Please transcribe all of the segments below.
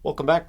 Welcome back.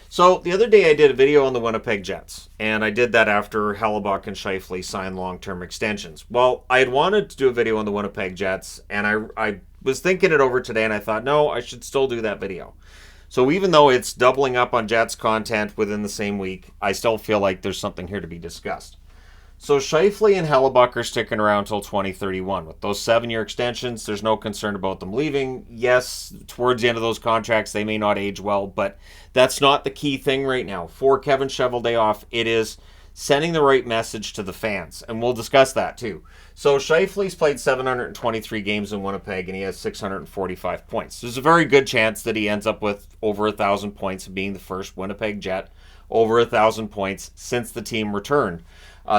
So the other day I did a video on the Winnipeg Jets, and I did that after Hellebuyck and Scheifele signed long-term extensions. Well, I had wanted to do a video on the Winnipeg Jets, and I was thinking it over today, and I thought, no, I should still do that video. So even though it's doubling up on Jets content within the same week, I still feel like there's something here to be discussed. So Scheifele and Hellebuyck are sticking around until 2031. With those 7-year extensions, there's no concern about them leaving. Yes, towards the end of those contracts, they may not age well, but that's not the key thing right now. For Kevin Cheveldayoff, it is sending the right message to the fans, and we'll discuss that too. So Scheifele's played 723 games in Winnipeg, and he has 645 points. There's a very good chance that he ends up with over 1,000 points and being the first Winnipeg Jet over 1,000 points since the team returned.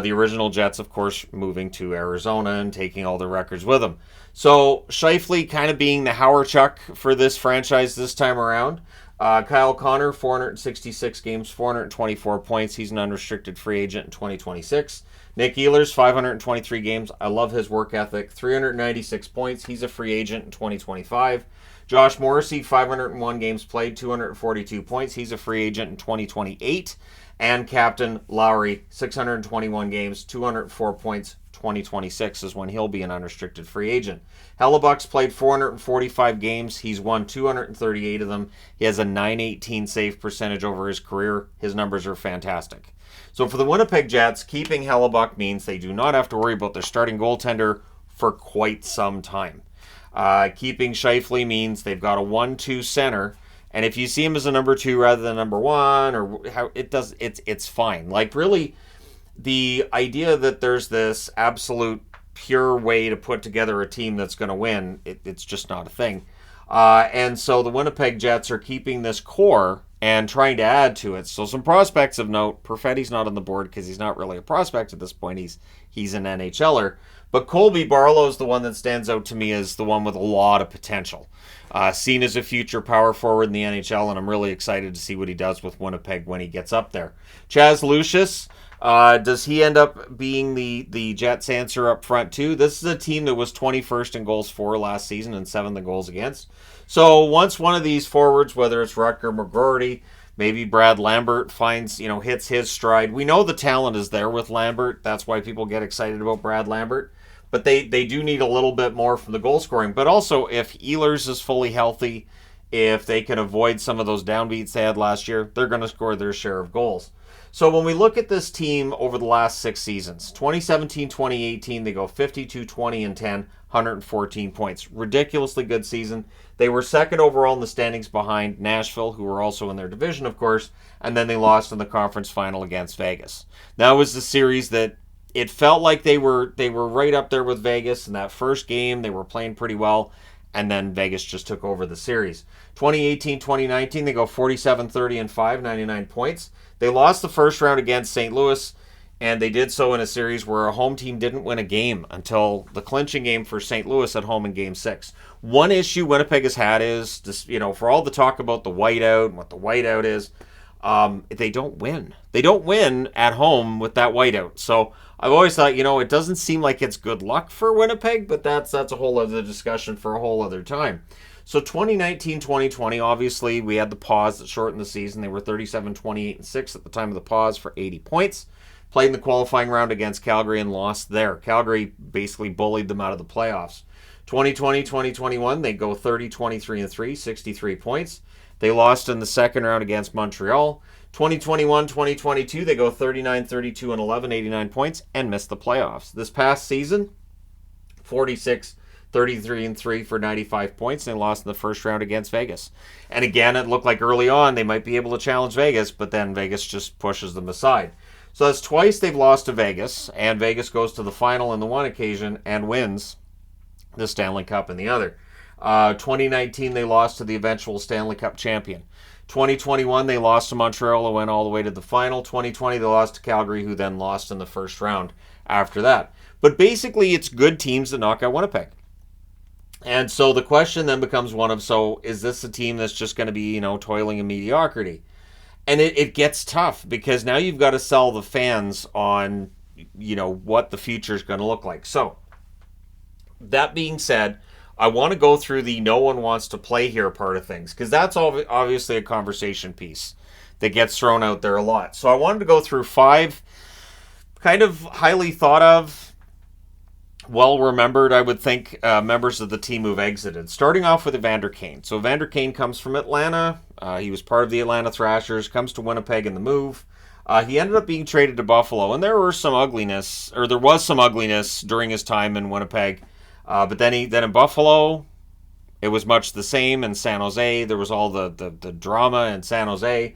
The original Jets, of course, moving to Arizona and taking all the records with them. So Scheifele kind of being the Howard-Chuck for this franchise this time around. Kyle Connor, 466 games, 424 points. He's an unrestricted free agent in 2026. Nick Ehlers, 523 games. I love his work ethic. 396 points. He's a free agent in 2025. Josh Morrissey, 501 games played, 242 points. He's a free agent in 2028. And Captain Lowry, 621 games, 204 points, 2026 is when he'll be an unrestricted free agent. Hellebuyck's played 445 games. He's won 238 of them. He has a .918 save percentage over his career. His numbers are fantastic. So for the Winnipeg Jets, keeping Hellebuyck means they do not have to worry about their starting goaltender for quite some time. Keeping Scheifele means they've got a 1-2 center. And if you see him as a number 2 rather than number 1, or how it does, it's fine. Like, really, the idea that there's this absolute pure way to put together a team that's going to win, it's just not a thing. And so the Winnipeg Jets are keeping this core and trying to add to it. So some prospects of note. Perfetti's not on the board because he's not really a prospect at this point. He's an NHLer. But Colby Barlow is the one that stands out to me as the one with a lot of potential. Seen as a future power forward in the NHL, and I'm really excited to see what he does with Winnipeg when he gets up there. Chaz Lucius, does he end up being the Jets' answer up front too? This is a team that was 21st in goals for last season and 7th in goals against. So once one of these forwards, whether it's Rutger McGroarty, maybe Brad Lambert hits his stride. We know the talent is there with Lambert. That's why people get excited about Brad Lambert. But they do need a little bit more from the goal scoring. But also, if Ehlers is fully healthy, if they can avoid some of those downbeats they had last year, they're going to score their share of goals. So when we look at this team over the last 6 seasons, 2017-2018, they go 52-20-10, 114 points. Ridiculously good season. They were second overall in the standings behind Nashville, who were also in their division, of course, and then they lost in the conference final against Vegas. That was the series that it felt like they were right up there with Vegas. In that first game, they were playing pretty well, and then Vegas just took over the series. 2018-2019, they go 47-30-5, 99 points. They lost the first round against St. Louis, and they did so in a series where a home team didn't win a game until the clinching game for St. Louis at home in Game 6. One issue Winnipeg has had is, for all the talk about the whiteout and what the whiteout is, they don't win. They don't win at home with that whiteout. So I've always thought, it doesn't seem like it's good luck for Winnipeg, but that's a whole other discussion for a whole other time. So 2019-2020, obviously, we had the pause that shortened the season. They were 37-28-6 at the time of the pause for 80 points. Played in the qualifying round against Calgary and lost there. Calgary basically bullied them out of the playoffs. 2020-2021, they go 30-23-3, 63 points. They lost in the second round against Montreal. 2021-2022, they go 39-32-11, 89 points, and miss the playoffs. This past season, 46-33-3 for 95 points, and they lost in the first round against Vegas. And again, it looked like early on they might be able to challenge Vegas, but then Vegas just pushes them aside. So that's twice they've lost to Vegas, and Vegas goes to the final in the one occasion and wins the Stanley Cup in the other. 2019, they lost to the eventual Stanley Cup champion. 2021, they lost to Montreal and went all the way to the final. 2020, they lost to Calgary, who then lost in the first round after that. But basically, it's good teams that knock out Winnipeg. And so the question then becomes one of, so is this a team that's just going to be, toiling in mediocrity? And it gets tough because now you've got to sell the fans on, what the future is going to look like. So that being said, I want to go through the no one wants to play here part of things, because that's obviously a conversation piece that gets thrown out there a lot. So I wanted to go through 5 kind of highly thought of, well remembered, I would think, members of the team who've exited. Starting off with Evander Kane. So Evander Kane comes from Atlanta. He was part of the Atlanta Thrashers, comes to Winnipeg in the move. He ended up being traded to Buffalo, and there was some ugliness during his time in Winnipeg. But then in Buffalo, it was much the same. In San Jose, there was all the drama in San Jose,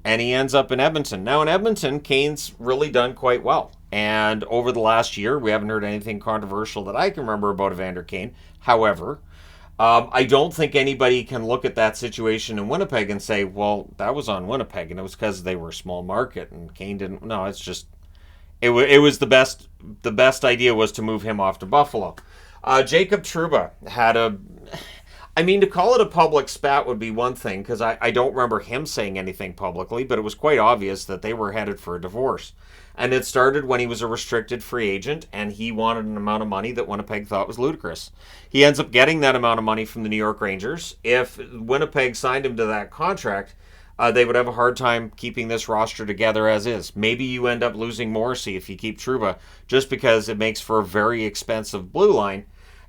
and he ends up in Edmonton. Now in Edmonton, Kane's really done quite well. And over the last year, we haven't heard anything controversial that I can remember about Evander Kane. However, I don't think anybody can look at that situation in Winnipeg and say, well, that was on Winnipeg, and it was because they were a small market, and Kane didn't. No, it's just, it was the best idea was to move him off to Buffalo. Jacob Trouba had to call it a public spat would be one thing, because I don't remember him saying anything publicly, but it was quite obvious that they were headed for a divorce. And it started when he was a restricted free agent, and he wanted an amount of money that Winnipeg thought was ludicrous. He ends up getting that amount of money from the New York Rangers. If Winnipeg signed him to that contract, they would have a hard time keeping this roster together as is. Maybe you end up losing Morrissey if you keep Trouba, just because it makes for a very expensive blue line.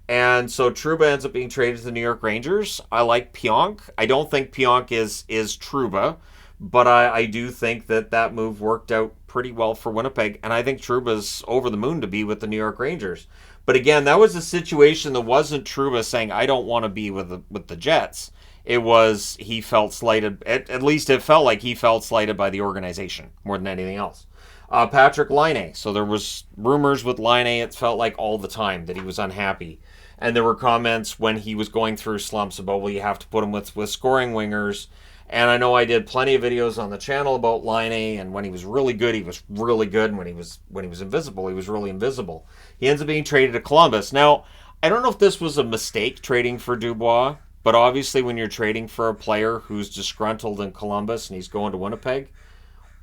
And so Trouba ends up being traded to the New York Rangers. I like Pionk. I don't think Pionk is Trouba, but I do think that move worked out pretty well for Winnipeg, and I think Trouba's over the moon to be with the New York Rangers. But again, that was a situation that wasn't Trouba saying, I don't want to be with the Jets. It was he felt slighted. At least it felt like he felt slighted by the organization more than anything else. Patrick Laine. So there was rumors with Laine, it felt like all the time that he was unhappy. And there were comments when he was going through slumps about, well, you have to put him with scoring wingers. And I know I did plenty of videos on the channel about Laine, and when he was really good, he was really good, and when he was invisible, he was really invisible. He ends up being traded to Columbus. Now, I don't know if this was a mistake trading for Dubois, but obviously when you're trading for a player who's disgruntled in Columbus and he's going to Winnipeg,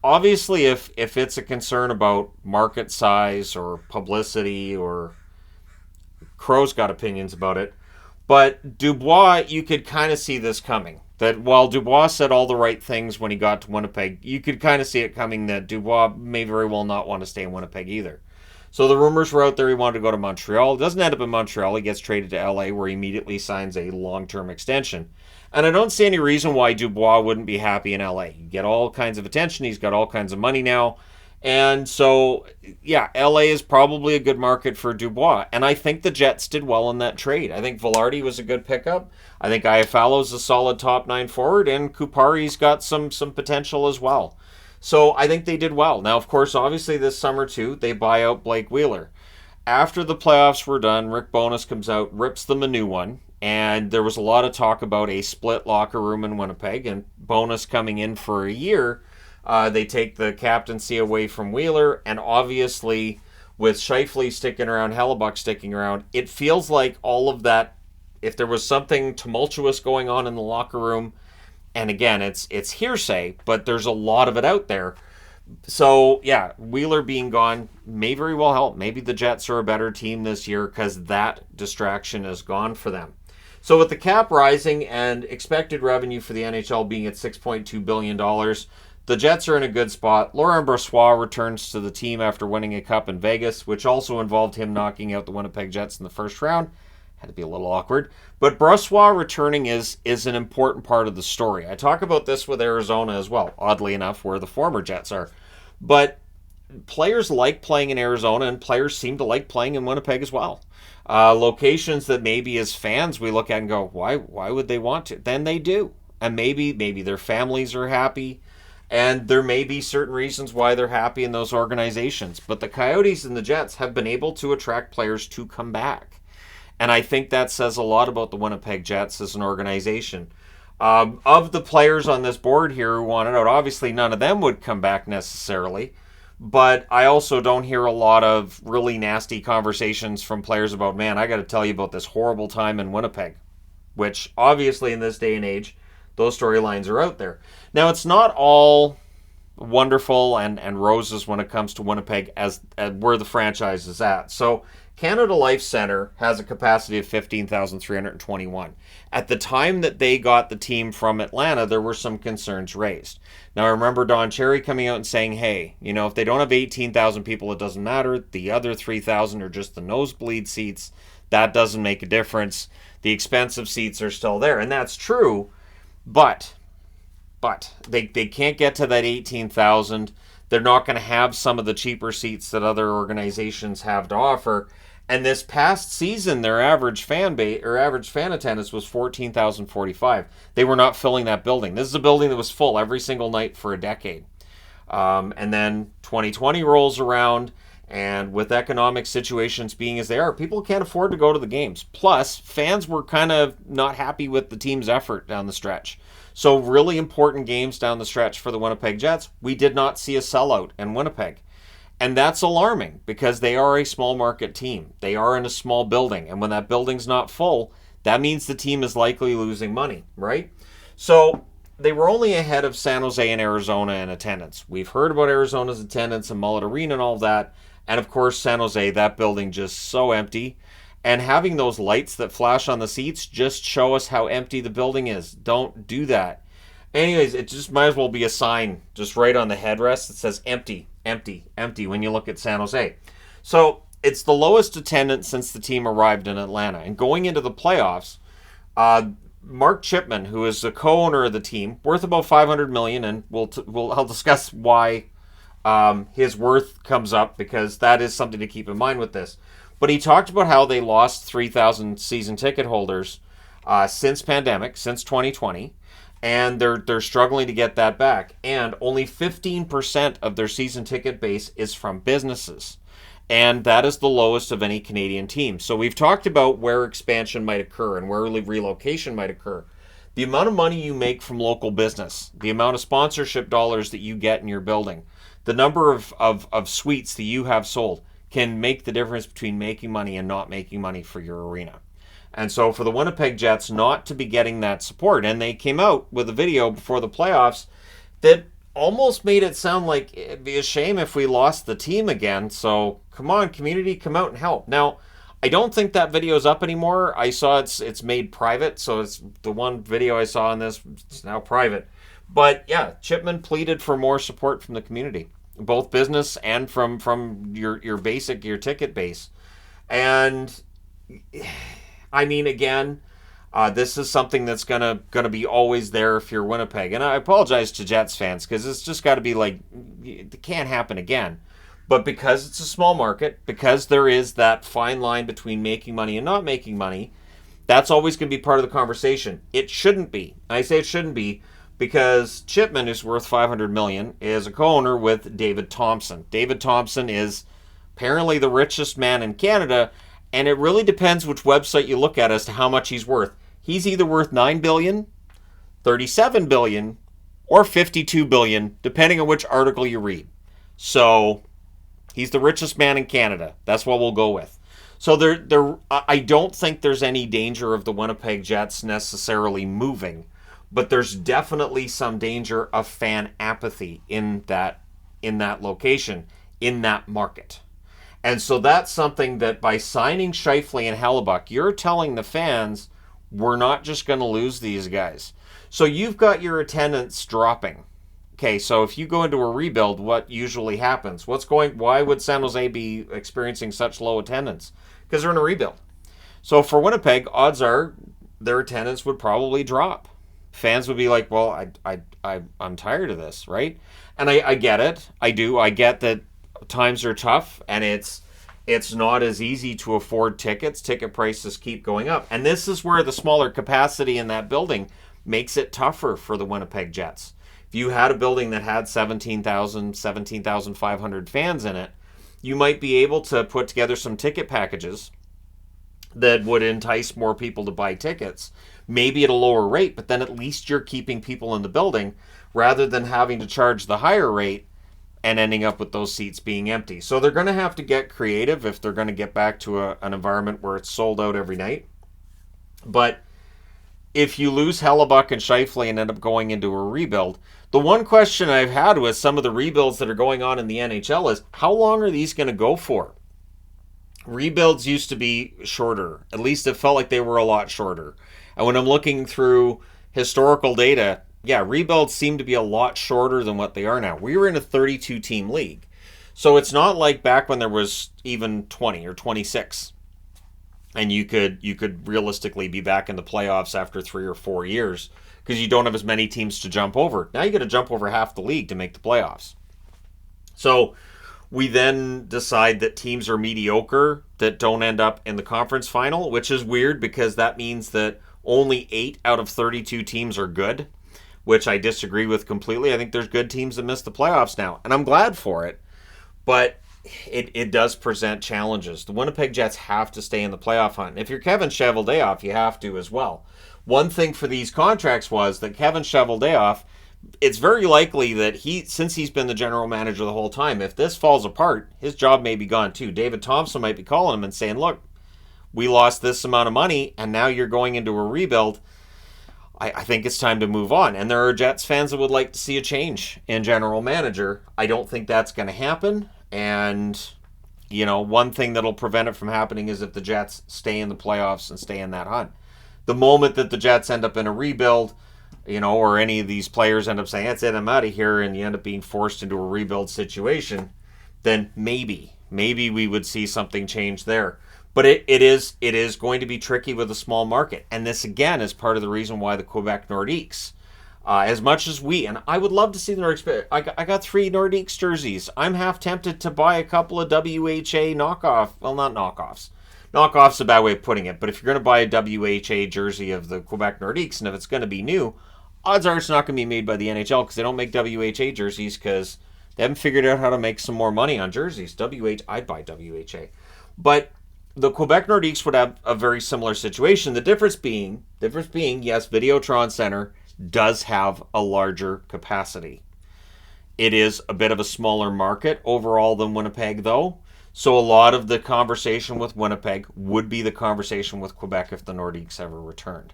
obviously if it's a concern about market size or publicity, or Crow's got opinions about it, but Dubois, you could kind of see this coming. That while Dubois said all the right things when he got to Winnipeg, you could kind of see it coming that Dubois may very well not want to stay in Winnipeg either. So the rumors were out there he wanted to go to Montreal. It doesn't end up in Montreal. He gets traded to LA, where he immediately signs a long-term extension. And I don't see any reason why Dubois wouldn't be happy in LA. You get all kinds of attention. He's got all kinds of money now. And so, yeah, LA is probably a good market for Dubois. And I think the Jets did well in that trade. I think Velarde was a good pickup. I think Iafallo's a solid top 9 forward, and Kupari's got some potential as well. So I think they did well. Now, of course, obviously this summer, too, they buy out Blake Wheeler. After the playoffs were done, Rick Bowness comes out, rips them a new one, and there was a lot of talk about a split locker room in Winnipeg, and Bowness coming in for a year. They take the captaincy away from Wheeler, and obviously with Scheifele sticking around, Hellebuck sticking around, it feels like all of that, if there was something tumultuous going on in the locker room, and again, it's hearsay, but there's a lot of it out there. So, yeah, Wheeler being gone may very well help. Maybe the Jets are a better team this year because that distraction is gone for them. So with the cap rising and expected revenue for the NHL being at $6.2 billion, the Jets are in a good spot. Laurent Brossoit returns to the team after winning a cup in Vegas, which also involved him knocking out the Winnipeg Jets in the first round. Had to be a little awkward. But Brossoit returning is an important part of the story. I talk about this with Arizona as well, oddly enough, where the former Jets are. But players like playing in Arizona, and players seem to like playing in Winnipeg as well. Locations that maybe as fans we look at and go, why would they want to? Then they do. And maybe their families are happy. And there may be certain reasons why they're happy in those organizations. But the Coyotes and the Jets have been able to attract players to come back. And I think that says a lot about the Winnipeg Jets as an organization. Of the players on this board here who wanted out, obviously none of them would come back necessarily. But I also don't hear a lot of really nasty conversations from players about, man, I got to tell you about this horrible time in Winnipeg. Which, obviously, in this day and age, those storylines are out there. Now, it's not all wonderful and roses when it comes to Winnipeg as where the franchise is at. So, Canada Life Centre has a capacity of 15,321. At the time that they got the team from Atlanta, there were some concerns raised. Now, I remember Don Cherry coming out and saying, hey, if they don't have 18,000 people, it doesn't matter. The other 3,000 are just the nosebleed seats. That doesn't make a difference. The expensive seats are still there. And that's true, but they can't get to that 18,000. They're not going to have some of the cheaper seats that other organizations have to offer. And this past season, their average fan attendance was 14,045. They were not filling that building. This is a building that was full every single night for a decade. And then 2020 rolls around, and with economic situations being as they are, people can't afford to go to the games. Plus, fans were kind of not happy with the team's effort down the stretch. So really important games down the stretch for the Winnipeg Jets. We did not see a sellout in Winnipeg. And that's alarming because they are a small market team. They are in a small building. And when that building's not full, that means the team is likely losing money, right? So they were only ahead of San Jose and Arizona in attendance. We've heard about Arizona's attendance and Mullet Arena and all of that. And of course, San Jose, that building just so empty. And having those lights that flash on the seats just show us how empty the building is. Don't do that. Anyways, it just might as well be a sign just right on the headrest that says empty, empty, empty when you look at San Jose. So it's the lowest attendance since the team arrived in Atlanta. And going into the playoffs, Mark Chipman, who is the co-owner of the team, worth about $500 million, and I'll discuss why his worth comes up, because that is something to keep in mind with this. But he talked about how they lost 3,000 season ticket holders since pandemic, since 2020. And they're struggling to get that back. And only 15% of their season ticket base is from businesses. And that is the lowest of any Canadian team. So we've talked about where expansion might occur and where relocation might occur. The amount of money you make from local business, the amount of sponsorship dollars that you get in your building, the number of suites that you have sold can make the difference between making money and not making money for your arena. And so for the Winnipeg Jets not to be getting that support, and they came out with a video before the playoffs that almost made it sound like it'd be a shame if we lost the team again. So come on, community, come out and help. Now, I don't think that video is up anymore. I saw it's made private, so it's the one video I saw on this, it's now private. But yeah, Chipman pleaded for more support from the community, both business and from your ticket base. And I mean, again, this is something that's gonna be always there if you're Winnipeg. And I apologize to Jets fans because it's just got to be like, it can't happen again. But because it's a small market, because there is that fine line between making money and not making money, that's always going to be part of the conversation. It shouldn't be. I say it shouldn't be because Chipman, who's worth $500 million, is a co-owner with David Thompson. David Thompson is apparently the richest man in Canada. And it really depends which website you look at as to how much he's worth. He's either worth $9 billion, $37 billion, or $52 billion, depending on which article you read. So he's the richest man in Canada. That's what we'll go with. So I don't think there's any danger of the Winnipeg Jets necessarily moving, but there's definitely some danger of fan apathy in that location, in that market. And so that's something that by signing Scheifele and Hellebuyck, you're telling the fans, we're not just going to lose these guys. So you've got your attendance dropping. Okay, so if you go into a rebuild, what usually happens? Why would San Jose be experiencing such low attendance? Because they're in a rebuild. So for Winnipeg, odds are their attendance would probably drop. Fans would be like, well, I'm tired of this, right? And I get it. I do. I get that times are tough and it's not as easy to afford tickets. Ticket prices keep going up. And this is where the smaller capacity in that building makes it tougher for the Winnipeg Jets. If you had a building that had 17,500 fans in it, you might be able to put together some ticket packages that would entice more people to buy tickets, maybe at a lower rate, but then at least you're keeping people in the building rather than having to charge the higher rate and ending up with those seats being empty. So they're going to have to get creative if they're going to get back to an environment where it's sold out every night. But if you lose Hellebuyck and Scheifele and end up going into a rebuild, the one question I've had with some of the rebuilds that are going on in the NHL is, how long are these going to go for? rebuilds used to be shorter. At least it felt like they were a lot shorter. And when I'm looking through historical data, yeah, rebuilds seem to be a lot shorter than what they are now. We were in a 32 team league. So it's not like back when there was even 20 or 26 and you could realistically be back in the playoffs after 3 or 4 years because you don't have as many teams to jump over. Now you got to jump over half the league to make the playoffs. So we then decide that teams are mediocre that don't end up in the conference final, which is weird because that means that only 8 out of 32 teams are good, which I disagree with completely. I think there's good teams that miss the playoffs now, and I'm glad for it. But it does present challenges. The Winnipeg Jets have to stay in the playoff hunt. If you're Kevin Cheveldayoff, you have to as well. One thing for these contracts was that Kevin Cheveldayoff, it's very likely that since he's been the general manager the whole time, if this falls apart, his job may be gone too. David Thompson might be calling him and saying, look, we lost this amount of money and now you're going into a rebuild. I think it's time to move on. And there are Jets fans that would like to see a change in general manager. I don't think that's going to happen. And, one thing that'll prevent it from happening is if the Jets stay in the playoffs and stay in that hunt. The moment that the Jets end up in a rebuild, or any of these players end up saying, that's it, I'm out of here, and you end up being forced into a rebuild situation, then maybe we would see something change there. But it is going to be tricky with a small market. And this, again, is part of the reason why the Quebec Nordiques, as much as and I would love to see the Nordiques. I got 3 Nordiques jerseys. I'm half tempted to buy a couple of WHA knockoff. Well, not knockoffs. Knockoff's a bad way of putting it. But if you're going to buy a WHA jersey of the Quebec Nordiques, and if it's going to be new, odds are it's not going to be made by the NHL because they don't make WHA jerseys because they haven't figured out how to make some more money on jerseys. I'd buy WHA. But the Quebec Nordiques would have a very similar situation. The difference being, yes, Videotron Center does have a larger capacity. It is a bit of a smaller market overall than Winnipeg, though. So a lot of the conversation with Winnipeg would be the conversation with Quebec if the Nordiques ever returned.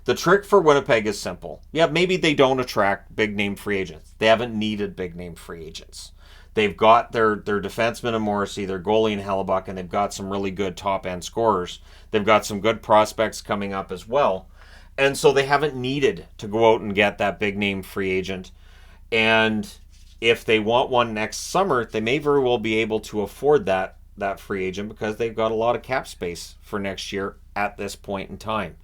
The trick for Winnipeg is simple. Yeah, maybe they don't attract big-name free agents. They haven't needed big-name free agents. They've got their defenseman in Morrissey, their goalie in Hellebuck, and they've got some really good top-end scorers. They've got some good prospects coming up as well. And so they haven't needed to go out and get that big-name free agent. And if they want one next summer, they may very well be able to afford that free agent because they've got a lot of cap space for next year at this point in time.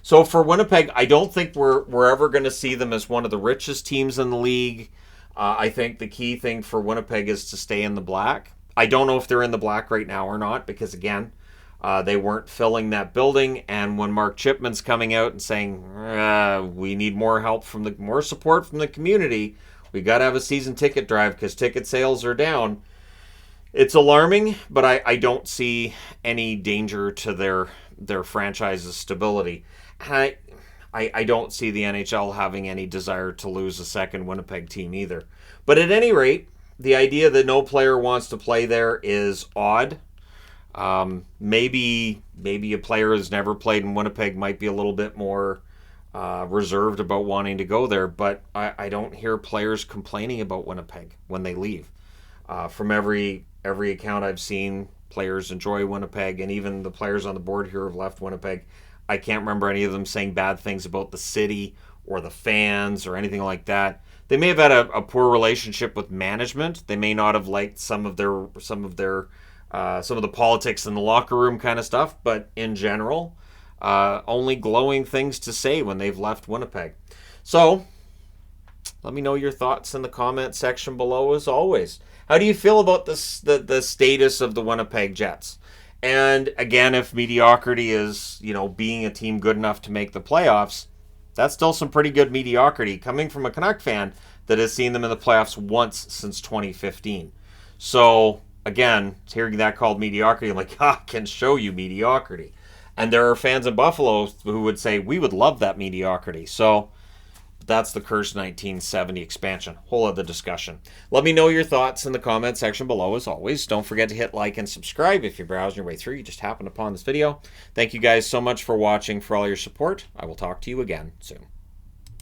So for Winnipeg, I don't think we're ever going to see them as one of the richest teams in the league. I think the key thing for Winnipeg is to stay in the black. I don't know if they're in the black right now or not because, again, they weren't filling that building. And when Mark Chipman's coming out and saying, we need more help more support from the community, we got to have a season ticket drive because ticket sales are down. It's alarming, but I don't see any danger to their franchise's stability. I don't see the NHL having any desire to lose a second Winnipeg team either. But at any rate, the idea that no player wants to play there is odd. Maybe a player who's never played in Winnipeg might be a little bit more reserved about wanting to go there, but I don't hear players complaining about Winnipeg when they leave. From every account I've seen, players enjoy Winnipeg, and even the players on the board here have left Winnipeg. I can't remember any of them saying bad things about the city or the fans or anything like that. They may have had a poor relationship with management. They may not have liked some of the politics in the locker room kind of stuff, but in general, only glowing things to say when they've left Winnipeg. So, let me know your thoughts in the comment section below as always. How do you feel about the status of the Winnipeg Jets? And again, if mediocrity is, being a team good enough to make the playoffs, that's still some pretty good mediocrity coming from a Canuck fan that has seen them in the playoffs once since 2015. So, again, hearing that called mediocrity, I'm like, I can show you mediocrity. And there are fans in Buffalo who would say, we would love that mediocrity. So, that's the cursed 1970 expansion. Whole other discussion. Let me know your thoughts in the comment section below as always. Don't forget to hit like and subscribe if you're browsing your way through. You just happened upon this video. Thank you guys so much for watching, for all your support. I will talk to you again soon.